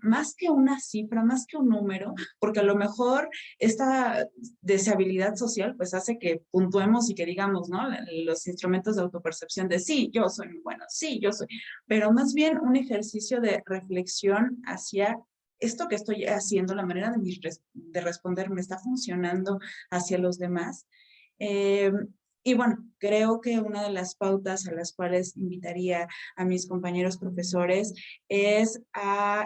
más que una cifra, más que un número, porque a lo mejor esta deshabilidad social pues hace que puntuemos y que digamos, ¿no? Los instrumentos de autopercepción de sí, yo soy muy bueno, sí, yo soy, pero más bien un ejercicio de reflexión hacia esto que estoy haciendo, la manera de responder me está funcionando hacia los demás. Y bueno, creo que una de las pautas a las cuales invitaría a mis compañeros profesores es,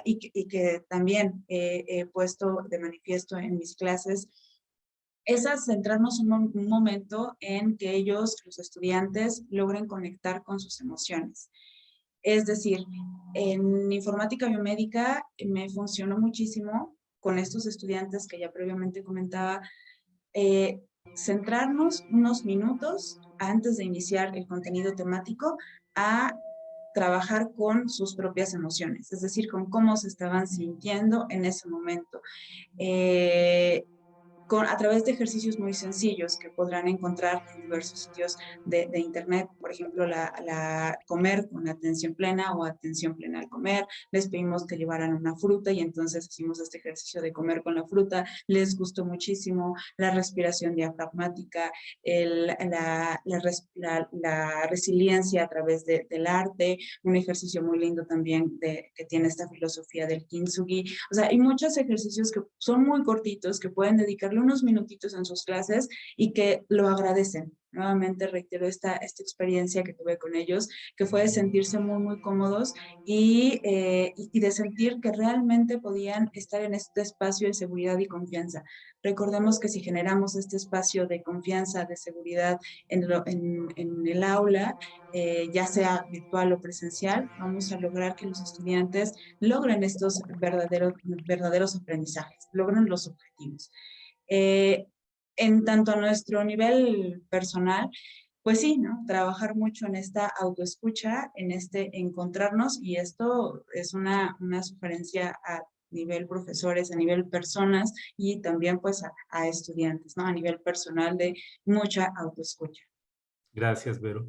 y que también he puesto de manifiesto en mis clases, es centrarnos un momento en que ellos, los estudiantes, logren conectar con sus emociones. Es decir, en informática biomédica me funcionó muchísimo con estos estudiantes que ya previamente comentaba, centrarnos unos minutos antes de iniciar el contenido temático a trabajar con sus propias emociones, es decir, con cómo se estaban sintiendo en ese momento. A través de ejercicios muy sencillos que podrán encontrar en diversos sitios de internet, por ejemplo, la comer con atención plena o atención plena al comer. Les pedimos que llevaran una fruta y entonces hicimos este ejercicio de comer con la fruta. Les gustó muchísimo la respiración diafragmática, la resiliencia a través del arte, un ejercicio muy lindo también que tiene esta filosofía del kintsugi. O sea, hay muchos ejercicios que son muy cortitos, que pueden dedicarle unos minutitos en sus clases y que lo agradecen. Nuevamente reitero esta experiencia que tuve con ellos, que fue de sentirse muy, muy cómodos y de sentir que realmente podían estar en este espacio de seguridad y confianza. Recordemos que si generamos este espacio de confianza, de seguridad en el aula, ya sea virtual o presencial, vamos a lograr que los estudiantes logren estos verdaderos aprendizajes, logren los objetivos. En tanto a nuestro nivel personal, pues sí, ¿no? Trabajar mucho en esta autoescucha, en este encontrarnos, y esto es una sugerencia a nivel profesores, a nivel personas y también pues a estudiantes, ¿no? A nivel personal de mucha autoescucha. Gracias, Vero.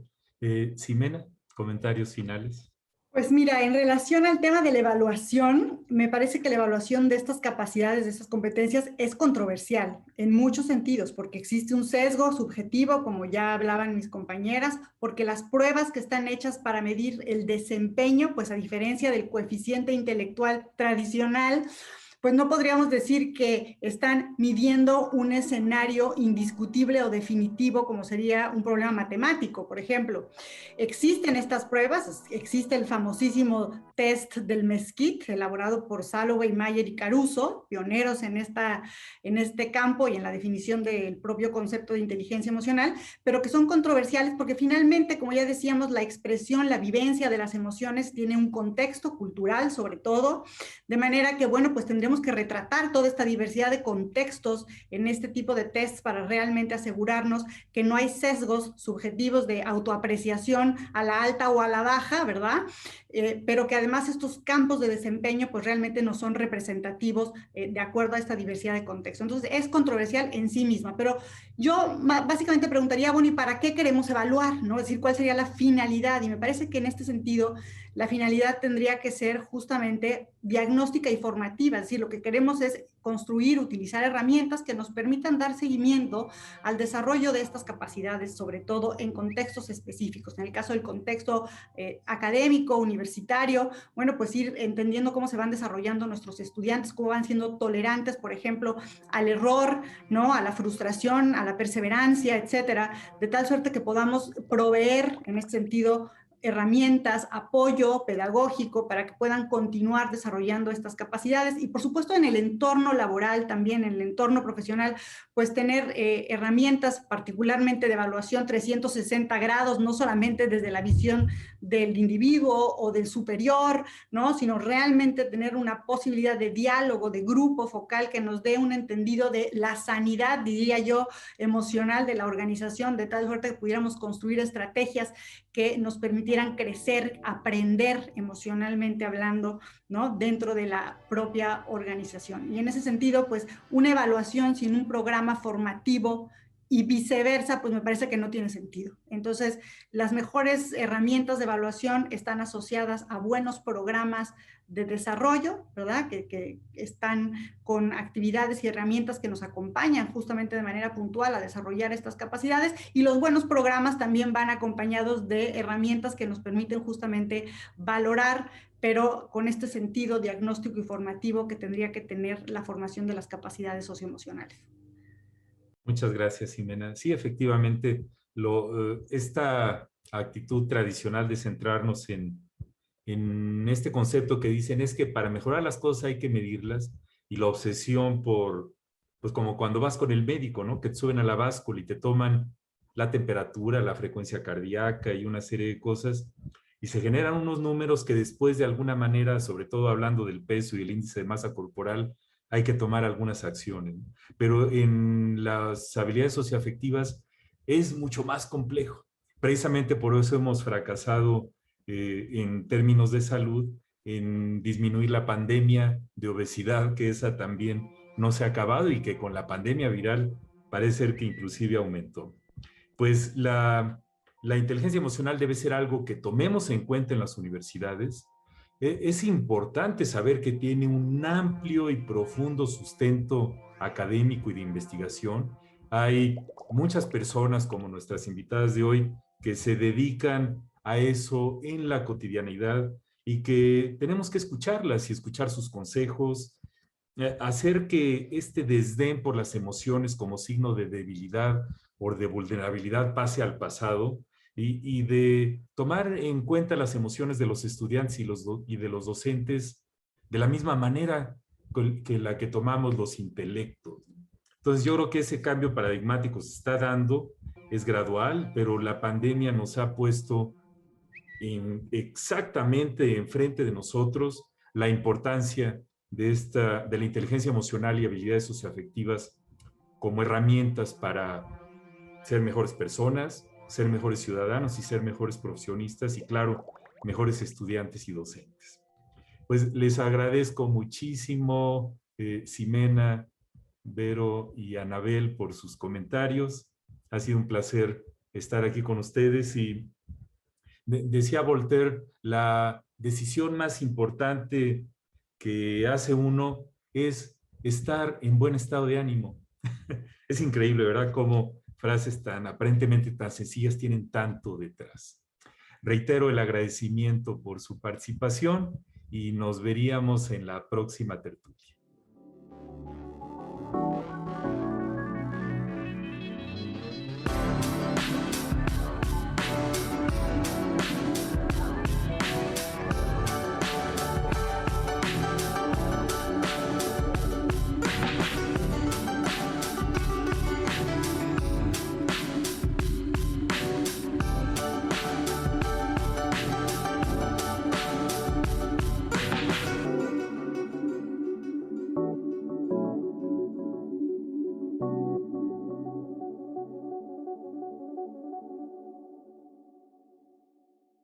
Ximena, comentarios finales. Pues mira, en relación al tema de la evaluación, me parece que la evaluación de estas capacidades, de estas competencias, es controversial en muchos sentidos, porque existe un sesgo subjetivo, como ya hablaban mis compañeras, porque las pruebas que están hechas para medir el desempeño, pues a diferencia del coeficiente intelectual tradicional, pues no podríamos decir que están midiendo un escenario indiscutible o definitivo como sería un problema matemático, por ejemplo. Existen estas pruebas, existe el famosísimo test del Mesquite, elaborado por Salovey, Mayer y Caruso, pioneros en este campo y en la definición del propio concepto de inteligencia emocional, pero que son controversiales porque finalmente, como ya decíamos, la expresión, la vivencia de las emociones tiene un contexto cultural sobre todo, de manera que, bueno, pues tendremos que retratar toda esta diversidad de contextos en este tipo de tests para realmente asegurarnos que no hay sesgos subjetivos de autoapreciación a la alta o a la baja, ¿verdad? Pero que además estos campos de desempeño pues realmente no son representativos de acuerdo a esta diversidad de contextos. Entonces es controversial en sí misma, pero yo básicamente preguntaría, bueno, ¿y para qué queremos evaluar? ¿No? Es decir, ¿cuál sería la finalidad? Y me parece que en este sentido la finalidad tendría que ser justamente diagnóstica y formativa, es decir, lo que queremos es construir, utilizar herramientas que nos permitan dar seguimiento al desarrollo de estas capacidades, sobre todo en contextos específicos. En el caso del contexto académico, universitario, bueno, pues ir entendiendo cómo se van desarrollando nuestros estudiantes, cómo van siendo tolerantes, por ejemplo, al error, ¿no? A la frustración, a la perseverancia, etcétera, de tal suerte que podamos proveer, en este sentido, herramientas, apoyo pedagógico para que puedan continuar desarrollando estas capacidades y por supuesto en el entorno laboral también, en el entorno profesional, pues tener herramientas particularmente de evaluación 360 grados, no solamente desde la visión del individuo o del superior, ¿no? Sino realmente tener una posibilidad de diálogo, de grupo focal que nos dé un entendido de la sanidad, diría yo, emocional de la organización, de tal suerte que pudiéramos construir estrategias que nos permitieran crecer, aprender emocionalmente hablando, ¿no? Dentro de la propia organización. Y en ese sentido, pues una evaluación sin un programa formativo y viceversa, pues me parece que no tiene sentido. Entonces, las mejores herramientas de evaluación están asociadas a buenos programas de desarrollo, ¿verdad? Que están con actividades y herramientas que nos acompañan justamente de manera puntual a desarrollar estas capacidades, y los buenos programas también van acompañados de herramientas que nos permiten justamente valorar, pero con este sentido diagnóstico y formativo que tendría que tener la formación de las capacidades socioemocionales. Muchas gracias, Ximena. Sí, efectivamente, esta actitud tradicional de centrarnos en este concepto que dicen es que para mejorar las cosas hay que medirlas, y la obsesión por pues como cuando vas con el médico, ¿no? Que te suben a la báscula y te toman la temperatura, la frecuencia cardíaca y una serie de cosas, y se generan unos números que después de alguna manera, sobre todo hablando del peso y el índice de masa corporal, hay que tomar algunas acciones, ¿no? Pero en las habilidades socioafectivas es mucho más complejo. Precisamente por eso hemos fracasado en términos de salud en disminuir la pandemia de obesidad, que esa también no se ha acabado y que con la pandemia viral parece ser que inclusive aumentó. Pues la inteligencia emocional debe ser algo que tomemos en cuenta en las universidades. Es importante saber que tiene un amplio y profundo sustento académico y de investigación. Hay muchas personas como nuestras invitadas de hoy que se dedican a eso en la cotidianidad y que tenemos que escucharlas y escuchar sus consejos, hacer que este desdén por las emociones como signo de debilidad o de vulnerabilidad pase al pasado y de tomar en cuenta las emociones de los estudiantes y de los docentes de la misma manera que la que tomamos los intelectos. Entonces yo creo que ese cambio paradigmático se está dando, es gradual, pero la pandemia nos ha puesto exactamente enfrente de nosotros la importancia de la inteligencia emocional y habilidades socioafectivas como herramientas para ser mejores personas, ser mejores ciudadanos y ser mejores profesionistas y, claro, mejores estudiantes y docentes. Pues les agradezco muchísimo, Ximena, Vero y Anabel, por sus comentarios. Ha sido un placer estar aquí con ustedes y decía Voltaire, la decisión más importante que hace uno es estar en buen estado de ánimo. Es increíble, ¿verdad? Cómo frases tan aparentemente tan sencillas tienen tanto detrás. Reitero el agradecimiento por su participación y nos veríamos en la próxima tertulia.